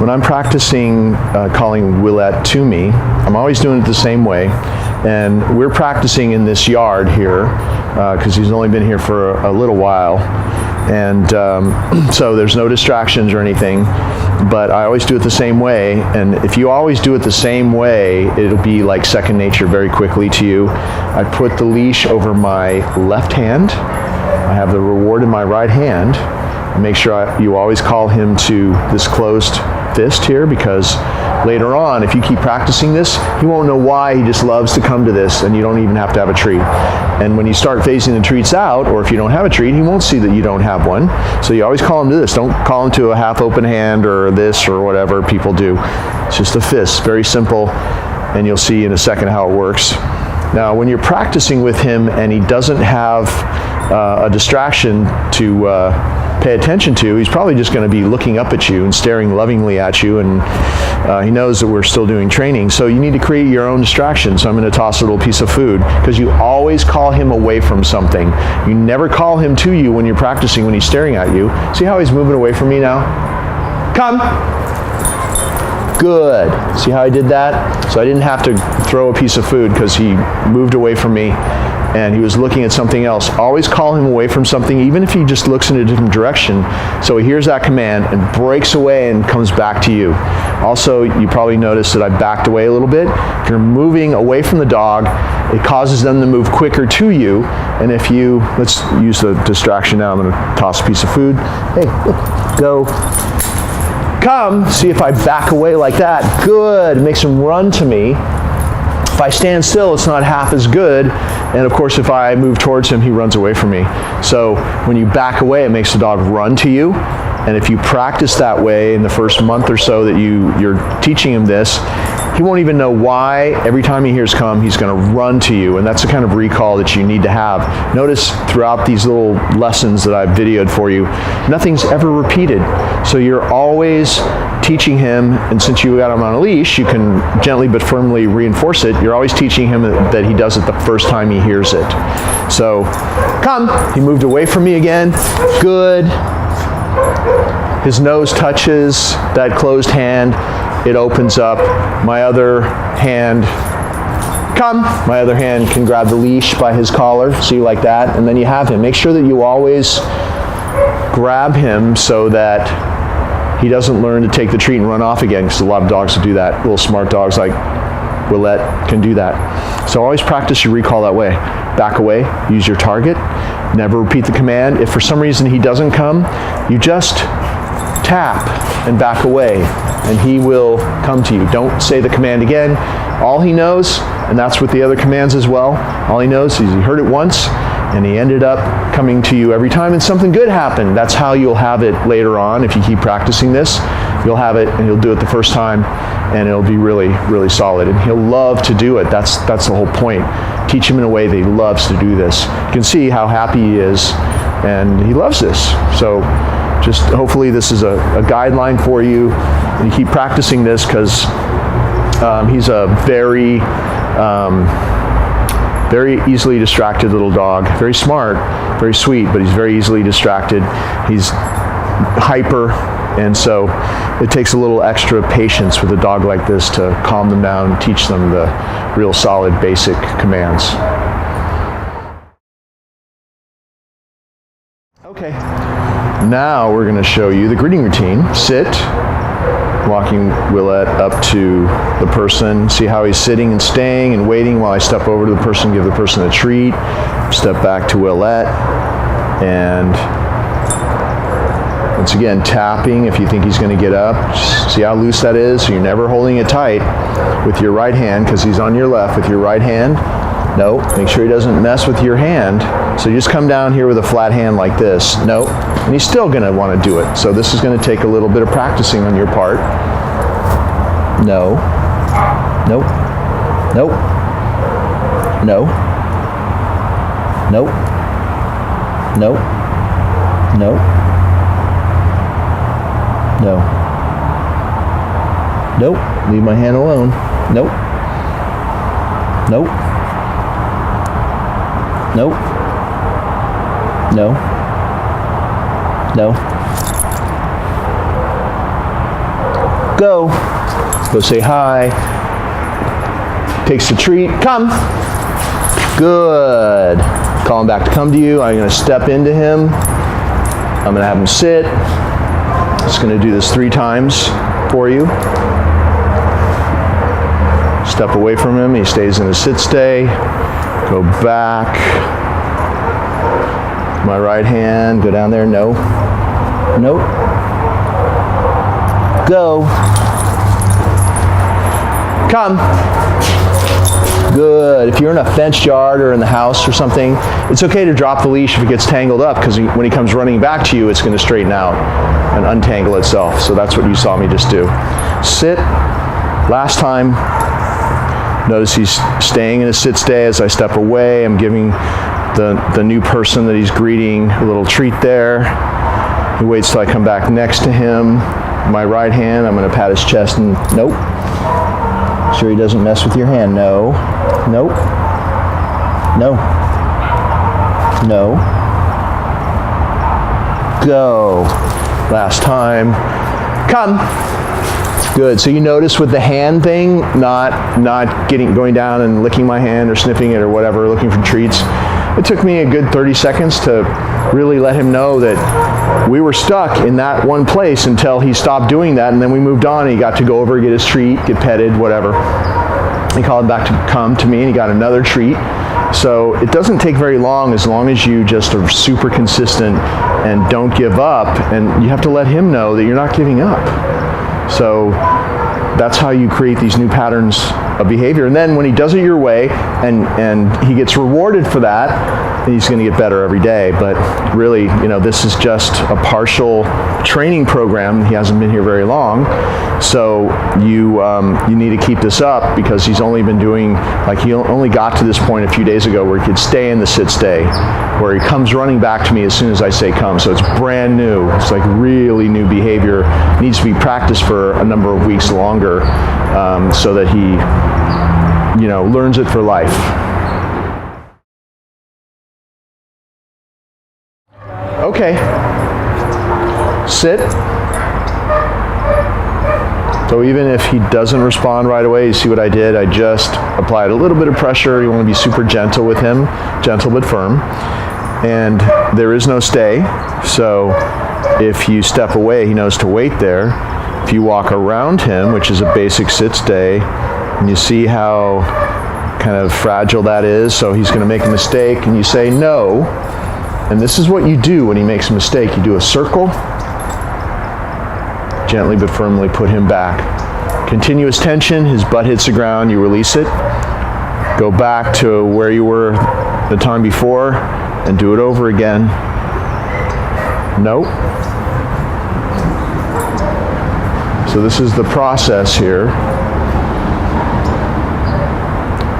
when I'm practicing calling Willett to me, I'm always doing it the same way. And we're practicing in this yard here because he's only been here for a little while. And so there's no distractions or anything, but I always do it the same way. And if you always do it the same way, it'll be like second nature very quickly to you. I put the leash over my left hand. I have the reward in my right hand. I make sure you always call him to this closed fist here, because later on, if you keep practicing this, he won't know why. He just loves to come to this, and you don't even have to have a treat. And when you start phasing the treats out, or if you don't have a treat, he won't see that you don't have one. So you always call him to this. Don't call him to a half open hand or this or whatever people do. It's just a fist, very simple, and you'll see in a second how it works. Now, when you're practicing with him and he doesn't have a distraction to pay attention to, he's probably just going to be looking up at you and staring lovingly at you, and he knows that we're still doing training. So you need to create your own distraction. So I'm going to toss a little piece of food, because you always call him away from something. You never call him to you when you're practicing, when he's staring at you. See how he's moving away from me now? Come. Good. See how I did that? So I didn't have to throw a piece of food because he moved away from me and he was looking at something else. Always call him away from something, even if he just looks in a different direction. So he hears that command and breaks away and comes back to you. Also, you probably noticed that I backed away a little bit. If you're moving away from the dog, it causes them to move quicker to you. And if you, let's use the distraction now. I'm going to toss a piece of food. Hey, look, go. Come. See, if I back away like that, good. It makes him run to me. If I stand still, it's not half as good. And of course, if I move towards him, he runs away from me. So when you back away, it makes the dog run to you. And if you practice that way in the first month or so that you're teaching him this, he won't even know why. Every time he hears come, he's going to run to you. And that's the kind of recall that you need to have. Notice throughout these little lessons that I've videoed for you, nothing's ever repeated. So you're always teaching him, and since you got him on a leash, you can gently but firmly reinforce it. You're always teaching him that he does it the first time he hears it. So, come. He moved away from me again. Good. His nose touches that closed hand. It opens up. My other hand, come. My other hand can grab the leash by his collar. See, like that. And then you have him. Make sure that you always grab him so that he doesn't learn to take the treat and run off again, because a lot of dogs will do that. Little smart dogs like Willett can do that. So always practice your recall that way. Back away, use your target, never repeat the command. If for some reason he doesn't come, you just tap and back away, and he will come to you. Don't say the command again. All he knows, and that's with the other commands as well, all he knows is he heard it once, and he ended up coming to you every time, and something good happened. That's how you'll have it later on. If you keep practicing this, you'll have it, and you'll do it the first time, and it'll be really, really solid. And he'll love to do it. That's the whole point. Teach him in a way that he loves to do this. You can see how happy he is, and he loves this. So just hopefully this is a guideline for you, and you keep practicing this, because he's a very easily distracted little dog. Very smart, very sweet, but he's very easily distracted. He's hyper, and so it takes a little extra patience with a dog like this to calm them down and teach them the real solid basic commands. Okay, now we're going to show you the greeting routine. Sit, walking Willett up to the person. See how he's sitting and staying and waiting while I step over to the person, give the person a treat. Step back to Willett, and once again, tapping if you think he's going to get up. See how loose that is? So you're never holding it tight with your right hand, because he's on your left. With your right hand, no, make sure he doesn't mess with your hand. So you just come down here with a flat hand like this. No, and he's still going to want to do it. So this is going to take a little bit of practicing on your part. No. Nope. Nope. No. Nope. Nope. Nope. No. Nope. Leave my hand alone. Nope. Nope. Nope. No. No. Go. Go say hi. Takes the treat. Come. Good. Call him back to come to you. I'm going to step into him. I'm going to have him sit. Just going to do this 3 times for you. Step away from him. He stays in a sit stay. Go back. My right hand. Go down there. No. Nope. Go. Come. Good. If you're in a fenced yard or in the house or something, it's okay to drop the leash if it gets tangled up, because when he comes running back to you, it's going to straighten out and untangle itself. So that's what you saw me just do. Sit. Last time. Notice he's staying in a sit stay as I step away. I'm giving the new person that he's greeting a little treat there. He waits till I come back next to him. My right hand, I'm going to pat his chest and nope. Sure he doesn't mess with your hand. No. Nope. No. No. Go. Last time. Come. Good. So you notice with the hand thing, not going down and licking my hand or sniffing it or whatever, looking for treats. It took me a good 30 seconds to really let him know that we were stuck in that one place until he stopped doing that, and then we moved on. And he got to go over, get his treat, get petted, whatever. He called him back to come to me, and he got another treat. So it doesn't take very long as you just are super consistent and don't give up, and you have to let him know that you're not giving up. So that's how you create these new patterns of behavior. And then when he does it your way and he gets rewarded for that, he's going to get better every day. But really, this is just a partial training program. He hasn't been here very long. So you need to keep this up, because he's only been doing, he only got to this point a few days ago where he could stay in the sit stay, where he comes running back to me as soon as I say come. So it's brand new. It's like really new behavior. Needs to be practiced for a number of weeks longer, so that he, learns it for life. Okay. Sit. So even if he doesn't respond right away, you see what I did? I just applied a little bit of pressure. You want to be super gentle with him, gentle but firm. And there is no stay. So if you step away, he knows to wait there. If you walk around him, which is a basic sit stay, and you see how kind of fragile that is, so he's going to make a mistake, and you say no. And this is what you do when he makes a mistake. You do a circle, gently but firmly put him back. Continuous tension, his butt hits the ground, you release it. Go back to where you were the time before and do it over again. Nope. So this is the process here.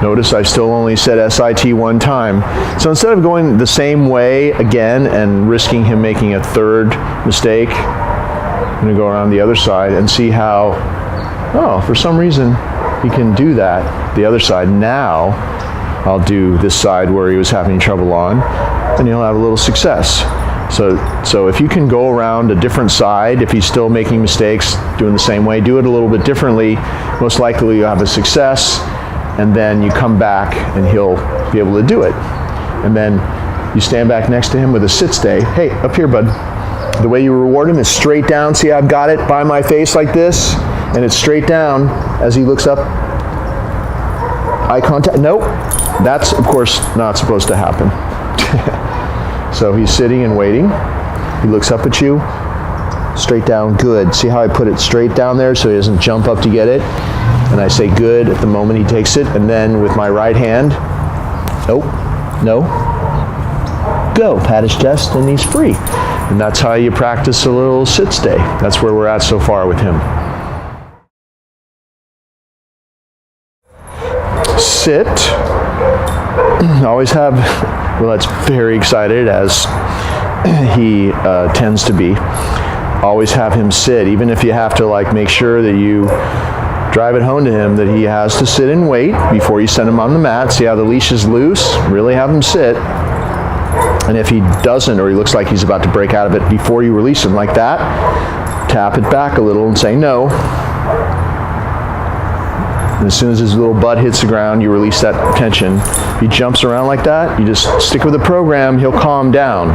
Notice I still only said SIT one time. So instead of going the same way again and risking him making a third mistake, I'm going to go around the other side and see how, for some reason he can do that, the other side. Now I'll do this side where he was having trouble on, and he'll have a little success. So if you can go around a different side, if he's still making mistakes, doing the same way, do it a little bit differently, most likely you'll have a success. And then you come back and he'll be able to do it. And then you stand back next to him with a sit stay. Hey, up here, bud. The way you reward him is straight down. See, I've got it by my face like this, and it's straight down as he looks up. Eye contact. Nope. That's, of course, not supposed to happen. So he's sitting and waiting. He looks up at you. Straight down. Good. See how I put it straight down there so he doesn't jump up to get it? And I say good at the moment he takes it, and then with my right hand, nope, no, go, pat his chest, and he's free. And that's how you practice a little sit stay. That's where we're at so far with him. Sit. Always have, Willett's very excited, as he tends to be. Always have him sit, even if you have to make sure that you drive it home to him that he has to sit and wait before you send him on the mat. See how the leash is loose? Really have him sit. And if he doesn't, or he looks like he's about to break out of it before you release him like that, tap it back a little and say no. And as soon as his little butt hits the ground, you release that tension. If he jumps around like that, you just stick with the program, he'll calm down.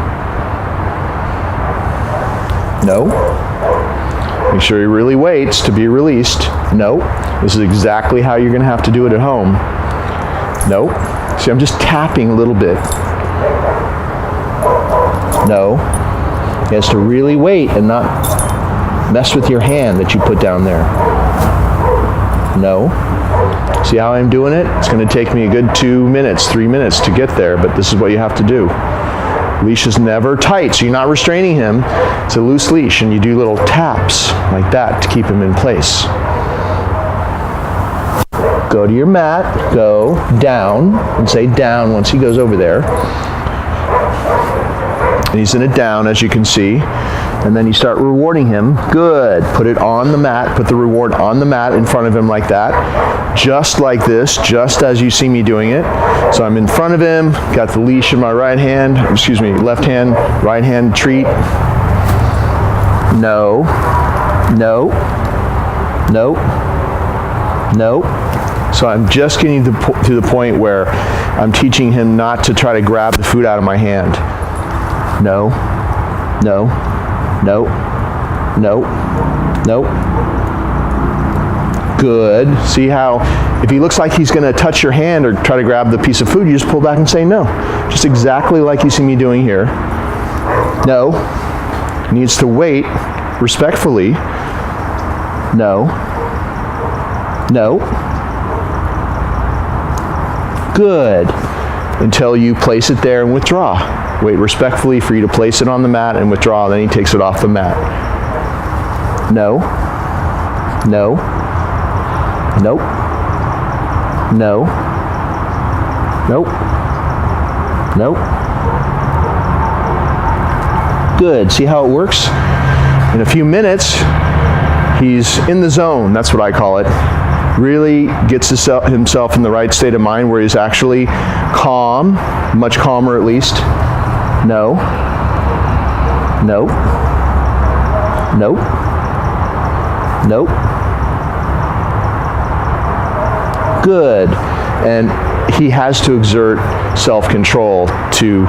No. Make sure he really waits to be released. No. This is exactly how you're going to have to do it at home. No. See, I'm just tapping a little bit. No. He has to really wait and not mess with your hand that you put down there. No. See how I'm doing it? It's going to take me a good 2 minutes, 3 minutes to get there, but this is what you have to do. Leash is never tight, so you're not restraining him. It's a loose leash, and you do little taps like that to keep him in place. Go to your mat, go down, and say down once he goes over there. And he's in a down, as you can see. And then you start rewarding him. Good. Put it on the mat. Put the reward on the mat in front of him like that. Just like this, just as you see me doing it. So I'm in front of him, got the leash in my left hand, right hand treat. No. No. No. No. So I'm just getting to the point where I'm teaching him not to try to grab the food out of my hand. No. No. No. No. No. Good. See how if he looks like he's going to touch your hand or try to grab the piece of food, you just pull back and say no. Just exactly like you see me doing here. No. He needs to wait respectfully. No. No. Good. Until you place it there and withdraw. Wait respectfully for you to place it on the mat and withdraw. Then he takes it off the mat. No. No. Nope. No. Nope. Nope. Good. See how it works? In a few minutes, he's in the zone. That's what I call it. Really gets himself in the right state of mind where he's actually calm, much calmer at least. No. Nope. Nope. Nope. Good. And he has to exert self-control to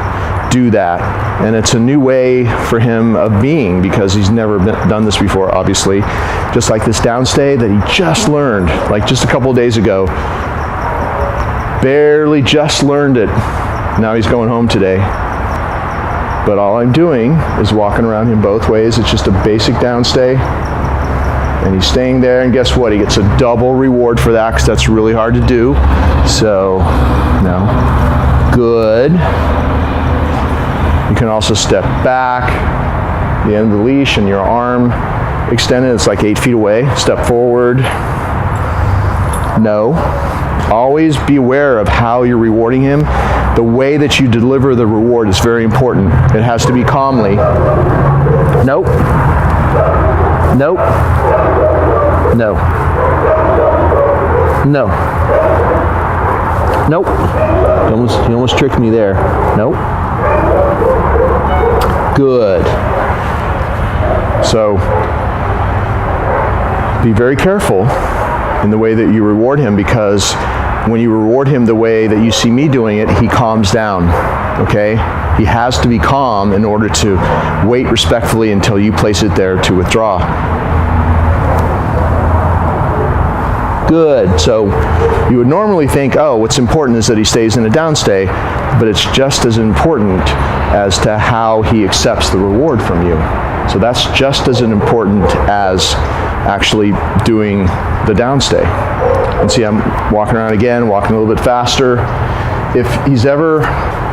do that. And it's a new way for him of being because he's never done this before, obviously. Just like this downstay that he just learned, like just a couple of days ago. Barely just learned it. Now he's going home today. But all I'm doing is walking around him both ways. It's just a basic downstay. And he's staying there, and guess what? He gets a double reward for that because that's really hard to do. So, no. Good. You can also step back, the end of the leash, and your arm extended. It's like 8 feet away. Step forward. No. Always be aware of how you're rewarding him. The way that you deliver the reward is very important. It has to be calmly. Nope. Nope. No. No. Nope. You almost tricked me there. Nope. Good. So, be very careful in the way that you reward him because when you reward him the way that you see me doing it, he calms down. Okay? He has to be calm in order to wait respectfully until you place it there to withdraw. Good. So you would normally think, oh, what's important is that he stays in a downstay, but it's just as important as to how he accepts the reward from you. So that's just as important as actually doing the downstay. And see, I'm walking around again, walking a little bit faster. If he's ever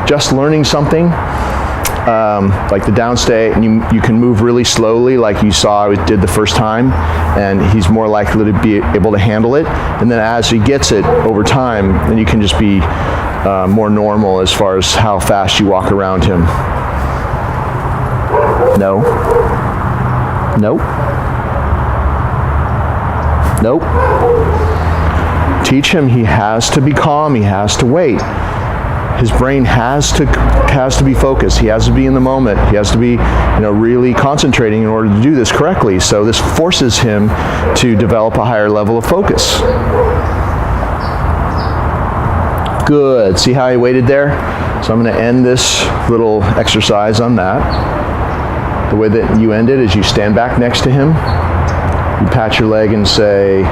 just learning something, like the downstay, and you can move really slowly like you saw I did the first time, and he's more likely to be able to handle it. And then as he gets it over time, then you can just be more normal as far as how fast you walk around him. No. Nope. Nope. Teach him he has to be calm, he has to wait. his brain has to be focused. He has to be in the moment. He has to be, really concentrating in order to do this correctly. So this forces him to develop a higher level of focus. Good. See how I waited there? So I'm going to end this little exercise on that. The way that you end it is you stand back next to him. You pat your leg and say,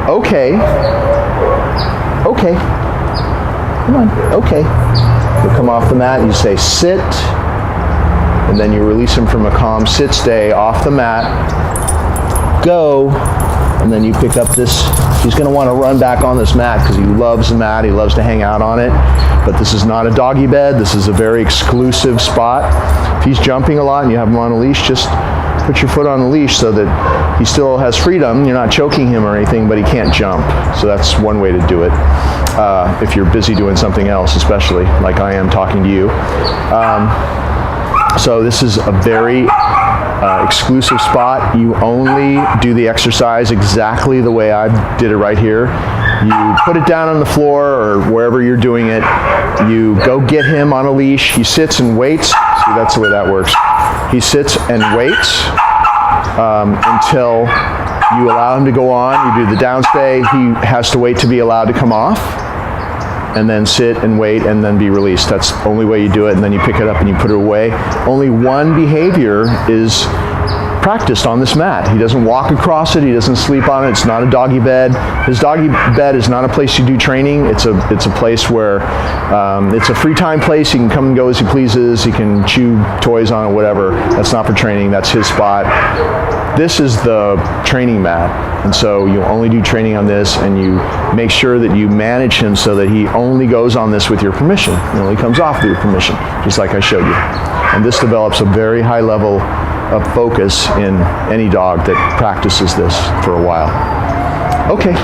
okay. Okay. Come on. Okay. You'll come off the mat. You say, sit. And then you release him from a calm sit stay off the mat. Go. And then you pick up this. He's going to want to run back on this mat because he loves the mat. He loves to hang out on it. But this is not a doggy bed. This is a very exclusive spot. If he's jumping a lot and you have him on a leash, just put your foot on the leash so that he still has freedom. You're not choking him or anything, but he can't jump. So that's one way to do it. If you're busy doing something else, especially like I am talking to you. So this is a very exclusive spot. You only do the exercise exactly the way I did it right here. You put it down on the floor or wherever you're doing it. You go get him on a leash. He sits and waits. See, that's the way that works. He sits and waits until you allow him to go on. You do the downstay. He has to wait to be allowed to come off, and then sit and wait and then be released. That's the only way you do it, and then you pick it up and you put it away. Only one behavior is practiced on this mat. He doesn't walk across it. He doesn't sleep on it. It's not a doggy bed. His doggy bed is not a place you do training. It's a place where it's a free time place. He can come and go as he pleases. He can chew toys on it, whatever. That's not for training. That's his spot. This is the training mat. And so you only do training on this, and you make sure that you manage him so that he only goes on this with your permission. He only comes off with your permission, just like I showed you. And this develops a very high level of focus in any dog that practices this for a while. Okay.